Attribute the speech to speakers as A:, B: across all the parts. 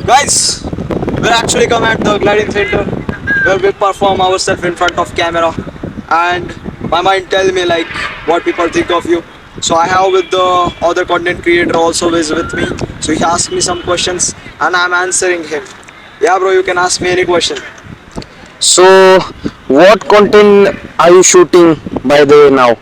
A: Guys, we're actually come at the gliding center where we perform ourselves in front of camera, and my mind tell me like what people think of you. So I have with the other content creator also is with me. So he asked me some questions and I'm answering him. Yeah, bro, you can ask me any question.
B: So, what content are you shooting by the way now?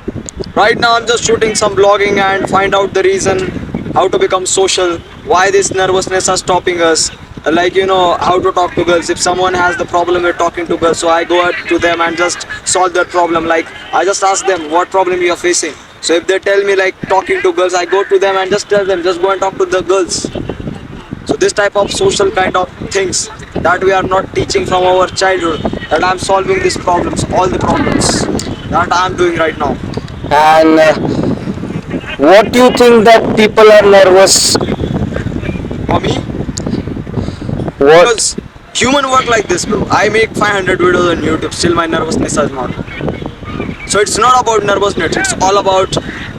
A: Right now, I'm just shooting some blogging and find out the reason how to become social, why this nervousness are stopping us. Like how to talk to girls. If someone has the problem with talking to girls, so I go out to them and just solve that problem. Like I just ask them what problem you are facing. So if they tell me like talking to girls, I go to them and just tell them just go and talk to the girls. So this type of social kind of things that we are not teaching from our childhood. That I'm solving these problems, all the problems that I'm doing right now.
B: And what do you think that people are nervous?
A: For me,
B: What?
A: because human work like this, bro. I make 500 videos on YouTube, still my nervousness is not. So it's not about nervousness, it's all about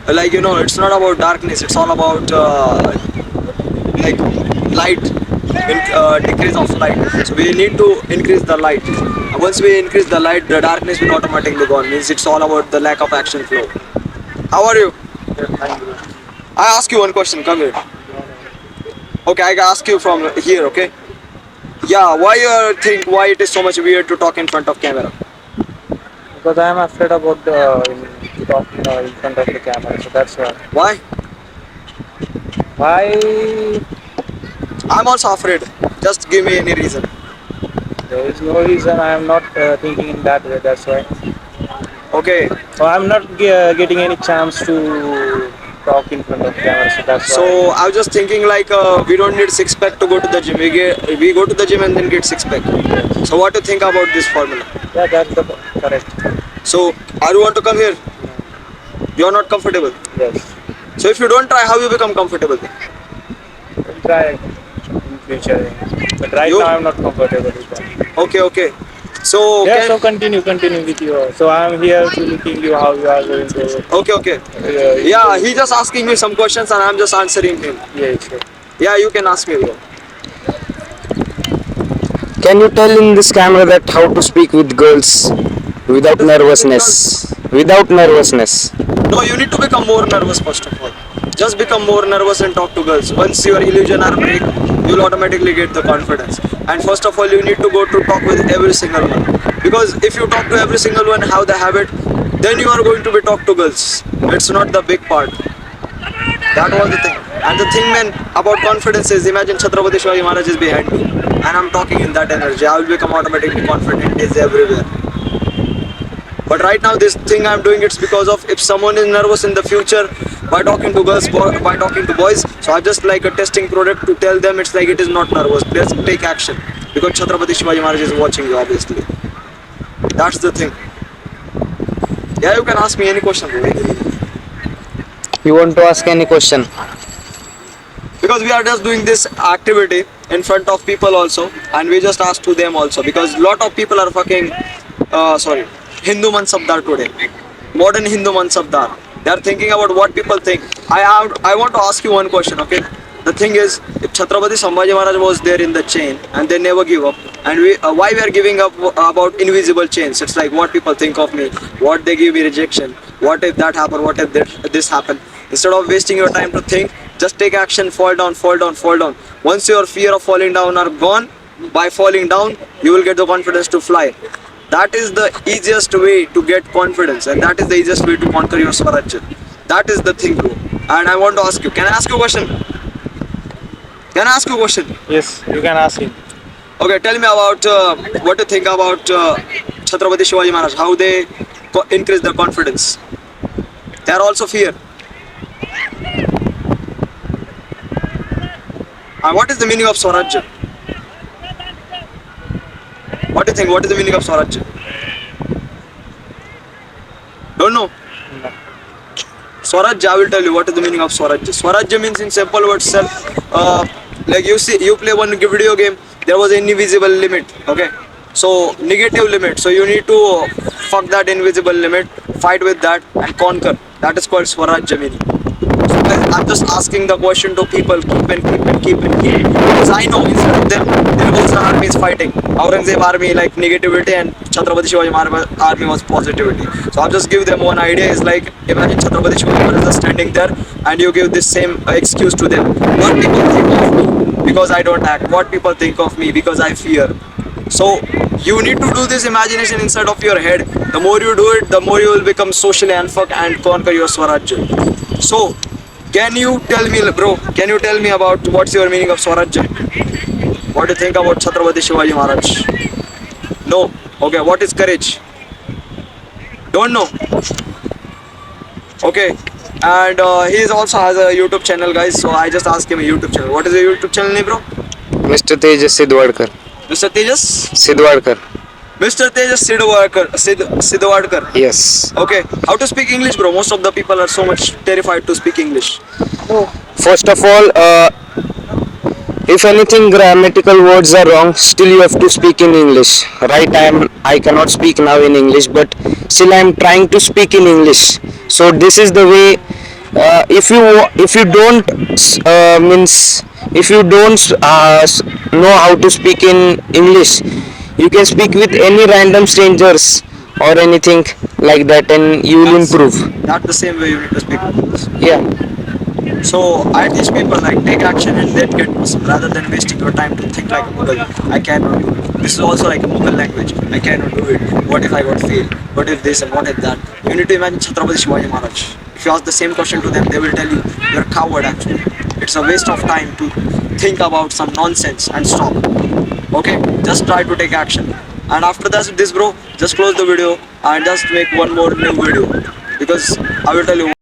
A: it's not about darkness, it's all about like light, decrease of light. So we need to increase the light. Once we increase the light, the darkness will automatically gone. Means it's all about the lack of action flow. How are you? I ask you one question, come here. Okay, I ask you from here, okay? Yeah, why you think why it is so much weird to talk in front of camera?
C: Because I am afraid about talking in front of the camera, so that's why.
A: Why?
C: Why?
A: I'm also afraid. Just give me any reason.
C: There is no reason. I am not thinking in that way. That's why.
A: Okay,
C: So I am not getting any chance to talk in front of camera, so that's
A: so
C: why.
A: I was just thinking like we don't need six pack to go to the gym. We go to the gym and then get six pack.
C: Yes.
A: So what do you think about this formula?
C: Yeah, that's the correct.
A: So are you want to come here? You are not comfortable.
C: Yes.
A: So if you don't try, how you become comfortable?
C: We'll try in future. But right
A: You
C: now I'm not comfortable with that.
A: okay? Okay. So
C: Yeah.
A: can
C: So continue with you. So I'm here to looking you how you are going to.
A: okay, okay. Yeah, he just asking me some questions and I'm just answering him.
C: Yeah, sure.
A: Yeah, you can ask me, bro.
B: Can you tell in this camera that how to speak with girls without nervousness? Without nervousness.
A: No, you need to become more nervous first of all. Just become more nervous and talk to girls. Once your illusion are break, you'll automatically get the confidence. And first of all, you need to go to talk with every single one. Because if you talk to every single one, have the habit, then you are going to be talk to girls. It's not the big part. That was the thing. And the thing, man, about confidence is imagine Chhatrapati Shivaji Maharaj is behind me, and I'm talking in that energy. I will become automatically confident. Is everywhere. But right now, this thing I'm doing it's because of if someone is nervous in the future by talking to girls, by talking to boys. So I just like a testing product to tell them it's like it is not nervous. Let's take action because Chhatrapati Shivaji Maharaj is watching you. Obviously, that's the thing. Yeah, you can ask me any question, bro.
B: You want to ask any question?
A: Because we are just doing this activity in front of people also, and we just ask to them also because lot of people are fucking sorry, Hindu Mansabdar today, modern Hindu Mansabdar. They are thinking about what people think. I want to ask you one question, okay? The thing is, if Chhatrapati Sambhaji Maharaj was there in the chain and they never give up, and we why we are giving up about invisible chains? It's like what people think of me, what they give me rejection, what if that happen, what if this happen. Instead of wasting your time to think, just take action, fall down, fall down, fall down. Once your fear of falling down are gone, by falling down, you will get the confidence to fly. That is the easiest way to get confidence, and that is the easiest way to conquer your Swarajya. That is the thing, bro. And I want to ask you, can I ask you a question? Can I ask you a question?
C: Yes, you can ask him.
A: Okay, tell me about what you think about Chhatrapati Shivaji Maharaj, how they increase their confidence. They are also fear. And what is the meaning of Swarajya? What do you think? What is the meaning of Swarajya? Don't know?
C: No.
A: Swarajya, I will tell you what is the meaning of Swarajya. Swarajya means in simple words, self. Like you see, you play one video game, there was an invisible limit, okay? So, negative limit. So, you need to fuck that invisible limit, fight with that, and conquer. That is called Swarajya meaning. So, I'm just asking the question to people, keep. Because I know instead of them, there was the army is fighting. Aurangzeb army like negativity and Chhatrapati Shivaji Maharaj army was positivity. So I'll just give them one idea. Is like imagine Chhatrapati Shivaji Maharaj is standing there, and you give this same excuse to them. What people think of me because I don't act. What people think of me because I fear. So you need to do this imagination inside of your head. The more you do it, the more you will become socially unfucked and conquer your Swarajya. So, can you tell me, bro? Can you tell me about what's your meaning of Swarajya? What do you think about Chhatrapati Shivaji Maharaj? No. Okay. What is courage? Don't know. Okay. And he is also has a YouTube channel, guys. So I just asked him a YouTube channel. What is your YouTube channel name, bro?
B: Mr. Tejas Sidwadkar.
A: Mr. Tejas.
B: Sidwadkar.
A: Mr. Tejas Sidwadkar.
B: Yes.
A: Okay, how to speak English, bro? Most of the people are so much terrified to speak English.
B: First of all, if anything grammatical words are wrong, still you have to speak in English. Right? I cannot speak now in English, but still I am trying to speak in English. So this is the way. If you don't means if you don't know how to speak in English, you can speak with any random strangers or anything like that, and you will improve.
A: That's the same way you need to speak English.
B: Yeah.
A: So I teach people like take action and then get awesome rather than wasting your time to think like a Mughal. I cannot do it. This is also like a Mughal language. I cannot do it. What if I got fail? What if this and what if that? You need to imagine Chhatrapati Shivaji Maharaj. If you ask the same question to them, they will tell you you're a coward actually. It's a waste of time to think about some nonsense and stop. Okay? Just try to take action. And after this bro, just close the video and just make one more new video. Because I will tell you